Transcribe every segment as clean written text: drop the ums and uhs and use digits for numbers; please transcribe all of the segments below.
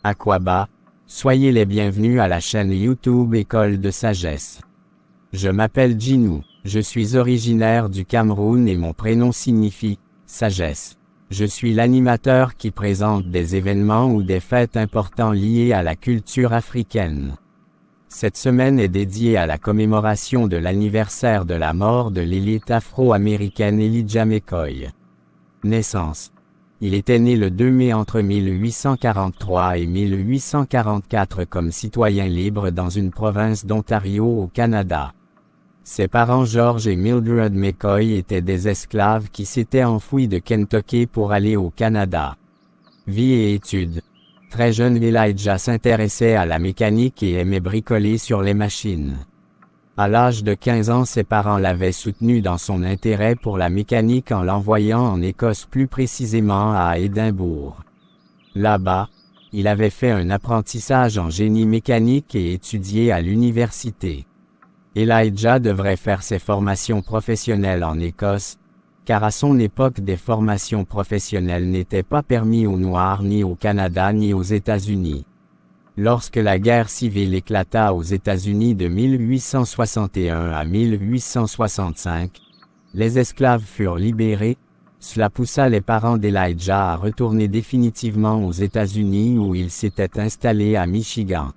Aqaba, soyez les bienvenus à la chaîne YouTube École de Sagesse. Je m'appelle Djinou, je suis originaire du Cameroun et mon prénom signifie « sagesse ». Je suis l'animateur qui présente des événements ou des fêtes importants liés à la culture africaine. Cette semaine est dédiée à la commémoration de l'anniversaire de la mort de l'élite afro-américaine Elijah McCoy. Naissance. Il était né le 2 mai entre 1843 et 1844 comme citoyen libre dans une province d'Ontario au Canada. Ses parents George et Mildred McCoy étaient des esclaves qui s'étaient enfouis de Kentucky pour aller au Canada. Vie et études. Très jeune, Elijah s'intéressait à la mécanique et aimait bricoler sur les machines. À l'âge de 15 ans, ses parents l'avaient soutenu dans son intérêt pour la mécanique en l'envoyant en Écosse, plus précisément à Édimbourg. Là-bas, il avait fait un apprentissage en génie mécanique et étudié à l'université. Elijah devrait faire ses formations professionnelles en Écosse, car à son époque des formations professionnelles n'étaient pas permises aux Noirs ni au Canada ni aux États-Unis. Lorsque la guerre civile éclata aux États-Unis de 1861 à 1865, les esclaves furent libérés. Cela poussa les parents d'Elijah à retourner définitivement aux États-Unis où il s'était installé à Michigan.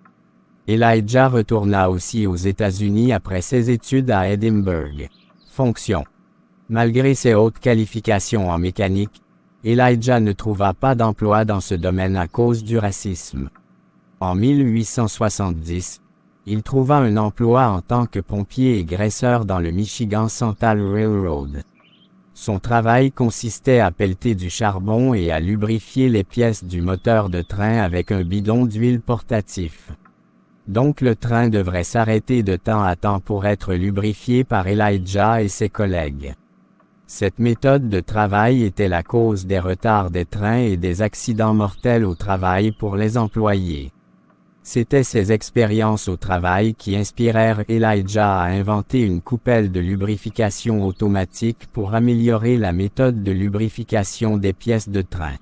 Elijah retourna aussi aux États-Unis après ses études à Édimbourg. Fonction. Malgré ses hautes qualifications en mécanique, Elijah ne trouva pas d'emploi dans ce domaine à cause du racisme. En 1870, il trouva un emploi en tant que pompier et graisseur dans le Michigan Central Railroad. Son travail consistait à pelleter du charbon et à lubrifier les pièces du moteur de train avec un bidon d'huile portatif. Donc le train devrait s'arrêter de temps à temps pour être lubrifié par Elijah et ses collègues. Cette méthode de travail était la cause des retards des trains et des accidents mortels au travail pour les employés. C'étaient ces expériences au travail qui inspirèrent Elijah à inventer une coupelle de lubrification automatique pour améliorer la méthode de lubrification des pièces de train.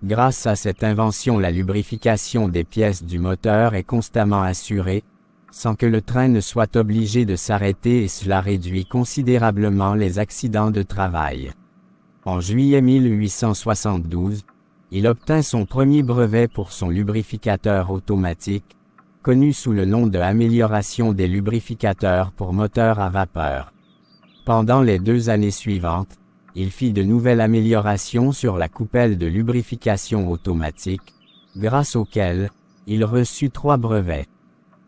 Grâce à cette invention, la lubrification des pièces du moteur est constamment assurée, sans que le train ne soit obligé de s'arrêter, et cela réduit considérablement les accidents de travail. En juillet 1872, il obtint son premier brevet pour son lubrificateur automatique, connu sous le nom de amélioration des lubrificateurs pour moteurs à vapeur. Pendant les 2 années suivantes, il fit de nouvelles améliorations sur la coupelle de lubrification automatique, grâce auxquelles il reçut 3 brevets.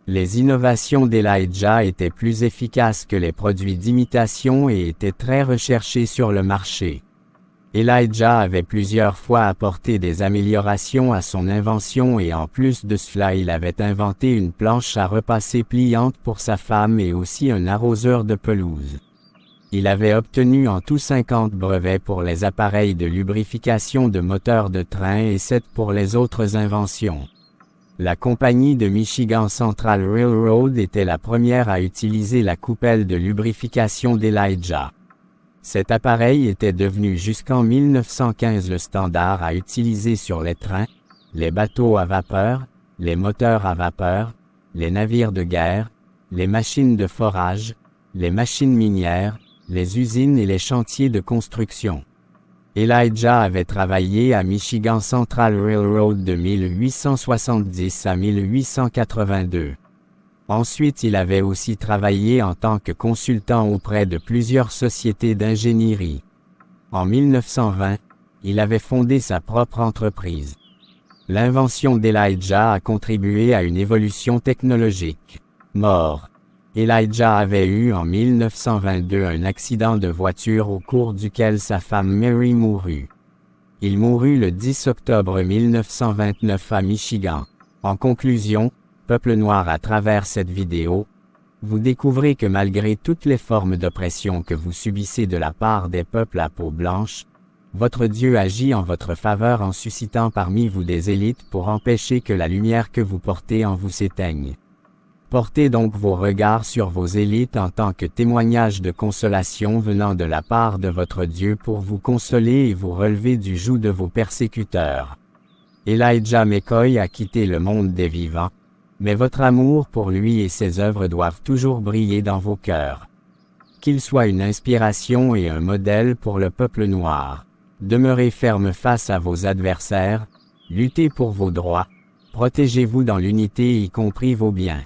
Les innovations d'Elijah étaient plus efficaces que les produits d'imitation et étaient très recherchées sur le marché. Elijah avait plusieurs fois apporté des améliorations à son invention et en plus de cela il avait inventé une planche à repasser pliante pour sa femme et aussi un arroseur de pelouse. Il avait obtenu en tout 50 brevets pour les appareils de lubrification de moteurs de train et 7 pour les autres inventions. La compagnie de Michigan Central Railroad était la première à utiliser la coupelle de lubrification d'Elijah. Cet appareil était devenu jusqu'en 1915 le standard à utiliser sur les trains, les bateaux à vapeur, les moteurs à vapeur, les navires de guerre, les machines de forage, les machines minières, les usines et les chantiers de construction. Elijah avait travaillé à Michigan Central Railroad de 1870 à 1882. Ensuite, il avait aussi travaillé en tant que consultant auprès de plusieurs sociétés d'ingénierie. En 1920, il avait fondé sa propre entreprise. L'invention d'Elijah a contribué à une évolution technologique. Mort. Elijah avait eu en 1922 un accident de voiture au cours duquel sa femme Mary mourut. Il mourut le 10 octobre 1929 à Michigan. En conclusion, peuple noir, à travers cette vidéo, vous découvrez que malgré toutes les formes d'oppression que vous subissez de la part des peuples à peau blanche, votre Dieu agit en votre faveur en suscitant parmi vous des élites pour empêcher que la lumière que vous portez en vous s'éteigne. Portez donc vos regards sur vos élites en tant que témoignage de consolation venant de la part de votre Dieu pour vous consoler et vous relever du joug de vos persécuteurs. Elijah McCoy a quitté le monde des vivants, mais votre amour pour lui et ses œuvres doivent toujours briller dans vos cœurs. Qu'il soit une inspiration et un modèle pour le peuple noir. Demeurez ferme face à vos adversaires, luttez pour vos droits, protégez-vous dans l'unité y compris vos biens.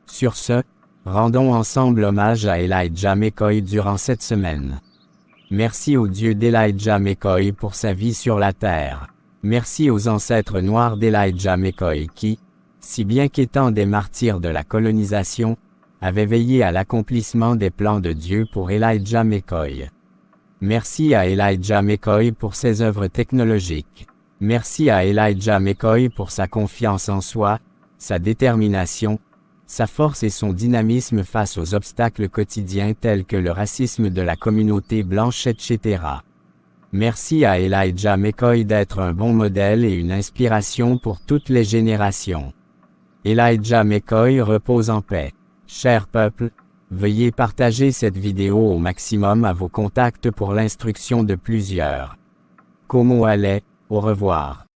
Sur ce, rendons ensemble hommage à Elijah McCoy durant cette semaine. Merci au Dieu d'Elijah McCoy pour sa vie sur la terre. Merci aux ancêtres noirs d'Elijah McCoy qui, si bien qu'étant des martyrs de la colonisation, avaient veillé à l'accomplissement des plans de Dieu pour Elijah McCoy. Merci à Elijah McCoy pour ses œuvres technologiques. Merci à Elijah McCoy pour sa confiance en soi, sa détermination, sa force et son dynamisme face aux obstacles quotidiens tels que le racisme de la communauté blanche, etc. Merci à Elijah McCoy d'être un bon modèle et une inspiration pour toutes les générations. Elijah McCoy repose en paix. Cher peuple, veuillez partager cette vidéo au maximum à vos contacts pour l'instruction de plusieurs. Como allez, au revoir.